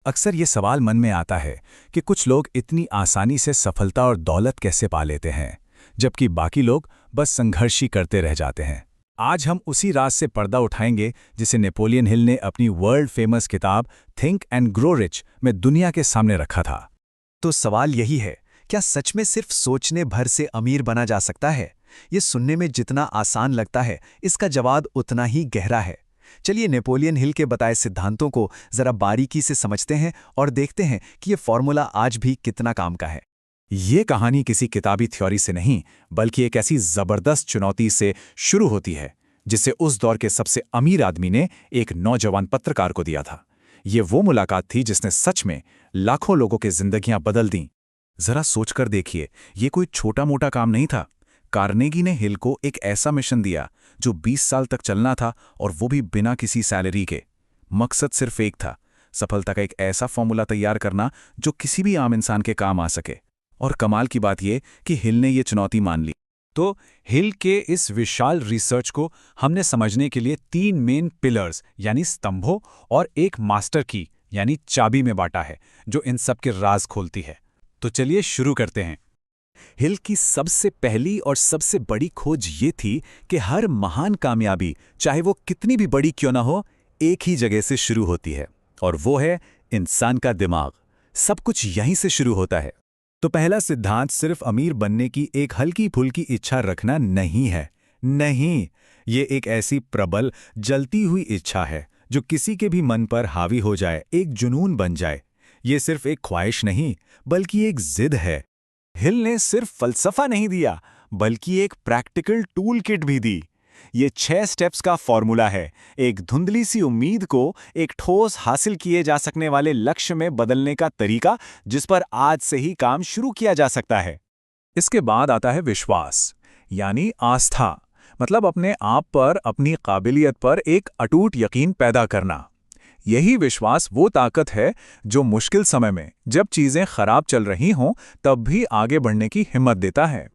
अक्सर ये सवाल मन में आता है कि कुछ लोग इतनी आसानी से सफलता और दौलत कैसे पा लेते हैं, जबकि बाकी लोग बस संघर्ष ही करते रह जाते हैं। आज हम उसी राज से पर्दा उठाएंगे जिसे नेपोलियन हिल ने अपनी वर्ल्ड फेमस किताब थिंक एंड ग्रो रिच में दुनिया के सामने रखा था। तो सवाल यही है, क्या सच में सिर्फ सोचने भर से अमीर बना जा सकता है? ये सुनने में जितना आसान लगता है, इसका जवाब उतना ही गहरा है। चलिए नेपोलियन हिल के बताए सिद्धांतों को जरा बारीकी से समझते हैं और देखते हैं कि ये फॉर्मूला आज भी कितना काम का है। ये कहानी किसी किताबी थ्योरी से नहीं, बल्कि एक ऐसी जबरदस्त चुनौती से शुरू होती है जिसे उस दौर के सबसे अमीर आदमी ने एक नौजवान पत्रकार को दिया था। ये वो मुलाकात थी जिसने सच में लाखों लोगों की जिंदगियां बदल दीं। जरा सोचकर देखिए, ये कोई छोटा मोटा काम नहीं था। कार्नेगी ने हिल को एक ऐसा मिशन दिया जो 20 साल तक चलना था, और वो भी बिना किसी सैलरी के। मकसद सिर्फ एक था, सफलता का एक ऐसा फॉर्मूला तैयार करना जो किसी भी आम इंसान के काम आ सके। और कमाल की बात यह कि हिल ने ये चुनौती मान ली। तो हिल के इस विशाल रिसर्च को हमने समझने के लिए 3 मेन पिलर्स यानी स्तंभों और एक मास्टर की यानी चाबी में बांटा है, जो इन सब के राज खोलती है। तो चलिए शुरू करते हैं। हिल की सबसे पहली और सबसे बड़ी खोज ये थी कि हर महान कामयाबी, चाहे वो कितनी भी बड़ी क्यों ना हो, एक ही जगह से शुरू होती है, और वो है इंसान का दिमाग। सब कुछ यहीं से शुरू होता है। तो पहला सिद्धांत सिर्फ अमीर बनने की एक हल्की फुल्की इच्छा रखना नहीं है। नहीं, ये एक ऐसी प्रबल, जलती हुई इच्छा है जो किसी के भी मन पर हावी हो जाए, एक जुनून बन जाए। ये सिर्फ एक ख्वाहिश नहीं, बल्कि एक जिद है। हिल ने सिर्फ फलसफा नहीं दिया, बल्कि एक प्रैक्टिकल टूल किट भी दी। ये 6 स्टेप्स का फॉर्मूला है, एक धुंधली सी उम्मीद को एक ठोस, हासिल किए जा सकने वाले लक्ष्य में बदलने का तरीका, जिस पर आज से ही काम शुरू किया जा सकता है। इसके बाद आता है विश्वास, यानी आस्था, मतलब अपने आप पर, अपनी काबिलियत पर एक अटूट यकीन पैदा करना। यही विश्वास वो ताकत है जो मुश्किल समय में, जब चीजें खराब चल रही हों, तब भी आगे बढ़ने की हिम्मत देता है।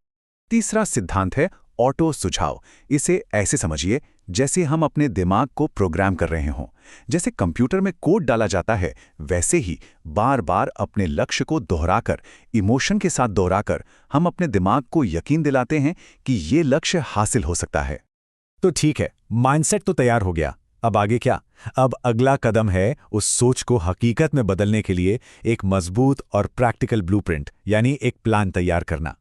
तीसरा सिद्धांत है ऑटो सुझाव। इसे ऐसे समझिए जैसे हम अपने दिमाग को प्रोग्राम कर रहे हों। जैसे कंप्यूटर में कोड डाला जाता है, वैसे ही बार बार अपने लक्ष्य को दोहराकर, इमोशन के साथ दोहराकर, हम अपने दिमाग को यकीन दिलाते हैं कि ये लक्ष्य हासिल हो सकता है। तो ठीक है, माइंडसेट तो तैयार हो गया। अब आगे क्या? अब अगला कदम है उस सोच को हकीकत में बदलने के लिए एक मजबूत और प्रैक्टिकल ब्लूप्रिंट, यानी एक प्लान तैयार करना।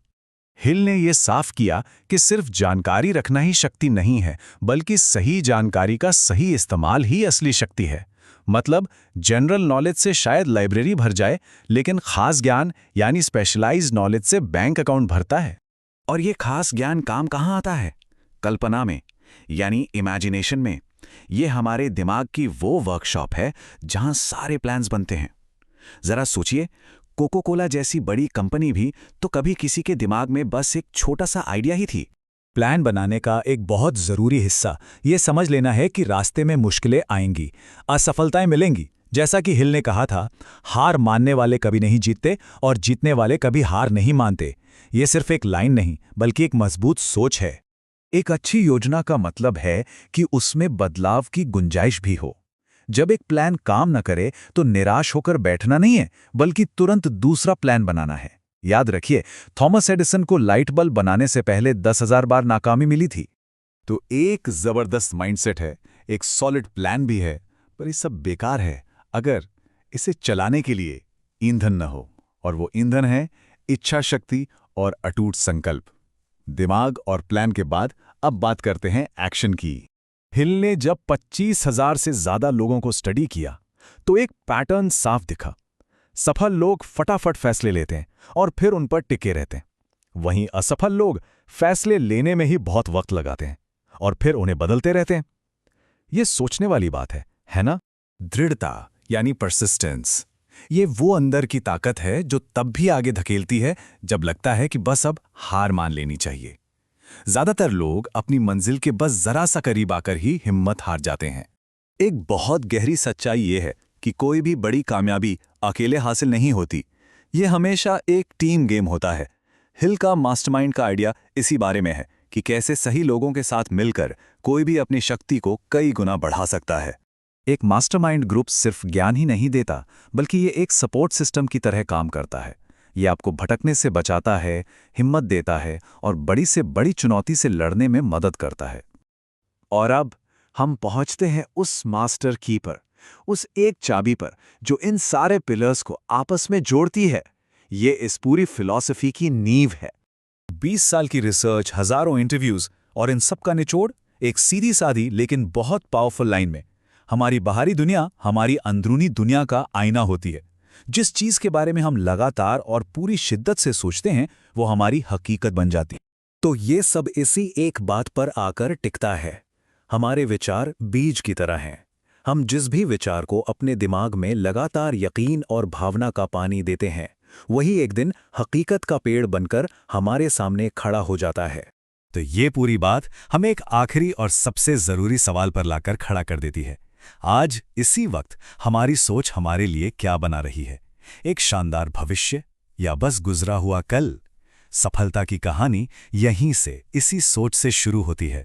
हिल ने यह साफ किया कि सिर्फ जानकारी रखना ही शक्ति नहीं है, बल्कि सही जानकारी का सही इस्तेमाल ही असली शक्ति है। मतलब जनरल नॉलेज से शायद लाइब्रेरी भर जाए, लेकिन खास ज्ञान यानी स्पेशलाइज्ड नॉलेज से बैंक अकाउंट भरता है। और ये खास ज्ञान काम कहाँ आता है? कल्पना में, यानी इमेजिनेशन में। ये हमारे दिमाग की वो वर्कशॉप है जहां सारे प्लान्स बनते हैं। जरा सोचिए, कोको कोला जैसी बड़ी कंपनी भी तो कभी किसी के दिमाग में बस एक छोटा सा आइडिया ही थी। प्लान बनाने का एक बहुत जरूरी हिस्सा ये समझ लेना है कि रास्ते में मुश्किलें आएंगी, असफलताएं मिलेंगी। जैसा कि हिल ने कहा था, हार मानने वाले कभी नहीं जीतते और जीतने वाले कभी हार नहीं मानते। ये सिर्फ एक लाइन नहीं, बल्कि एक मजबूत सोच है। एक अच्छी योजना का मतलब है कि उसमें बदलाव की गुंजाइश भी हो। जब एक प्लान काम न करे तो निराश होकर बैठना नहीं है, बल्कि तुरंत दूसरा प्लान बनाना है। याद रखिए, थॉमस एडिसन को लाइट बल्ब बनाने से पहले 10,000 बार नाकामी मिली थी। तो एक जबरदस्त माइंडसेट है, एक सॉलिड प्लान भी है, पर ये सब बेकार है अगर इसे चलाने के लिए ईंधन न हो। और वो ईंधन है इच्छा शक्ति और अटूट संकल्प। दिमाग और प्लान के बाद अब बात करते हैं एक्शन की। हिल ने जब 25,000 से ज्यादा लोगों को स्टडी किया तो एक पैटर्न साफ दिखा। सफल लोग फटाफट फैसले लेते हैं और फिर उन पर टिके रहते हैं। वहीं असफल लोग फैसले लेने में ही बहुत वक्त लगाते हैं और फिर उन्हें बदलते रहते हैं। ये सोचने वाली बात है ना? दृढ़ता यानी परसिस्टेंस, ये वो अंदर की ताकत है जो तब भी आगे धकेलती है जब लगता है कि बस अब हार मान लेनी चाहिए। ज्यादातर लोग अपनी मंजिल के बस जरा सा करीब आकर ही हिम्मत हार जाते हैं। एक बहुत गहरी सच्चाई ये है कि कोई भी बड़ी कामयाबी अकेले हासिल नहीं होती। ये हमेशा एक टीम गेम होता है। हिल का मास्टरमाइंड का आइडिया इसी बारे में है कि कैसे सही लोगों के साथ मिलकर कोई भी अपनी शक्ति को कई गुना बढ़ा सकता है। एक मास्टरमाइंड ग्रुप सिर्फ ज्ञान ही नहीं देता, बल्कि ये एक सपोर्ट सिस्टम की तरह काम करता है। ये आपको भटकने से बचाता है, हिम्मत देता है और बड़ी से बड़ी चुनौती से लड़ने में मदद करता है। और अब हम पहुंचते हैं उस मास्टर की पर, उस एक चाबी पर जो इन सारे पिलर्स को आपस में जोड़ती है। ये इस पूरी फिलॉसफी की नींव है। 20 साल की रिसर्च, हजारों इंटरव्यूज और इन सब का निचोड़ एक सीधी सादी लेकिन बहुत पावरफुल लाइन में। हमारी बाहरी दुनिया हमारी अंदरूनी दुनिया का आईना होती है। जिस चीज के बारे में हम लगातार और पूरी शिद्दत से सोचते हैं वो हमारी हकीकत बन जाती है। तो ये सब इसी एक बात पर आकर टिकता है। हमारे विचार बीज की तरह हैं। हम जिस भी विचार को अपने दिमाग में लगातार यकीन और भावना का पानी देते हैं, वही एक दिन हकीकत का पेड़ बनकर हमारे सामने खड़ा हो जाता है। तो ये पूरी बात हमें एक आखिरी और सबसे जरूरी सवाल पर लाकर खड़ा कर देती है। आज इसी वक्त हमारी सोच हमारे लिए क्या बना रही है? एक शानदार भविष्य या बस गुजरा हुआ कल? सफलता की कहानी यहीं से, इसी सोच से शुरू होती है।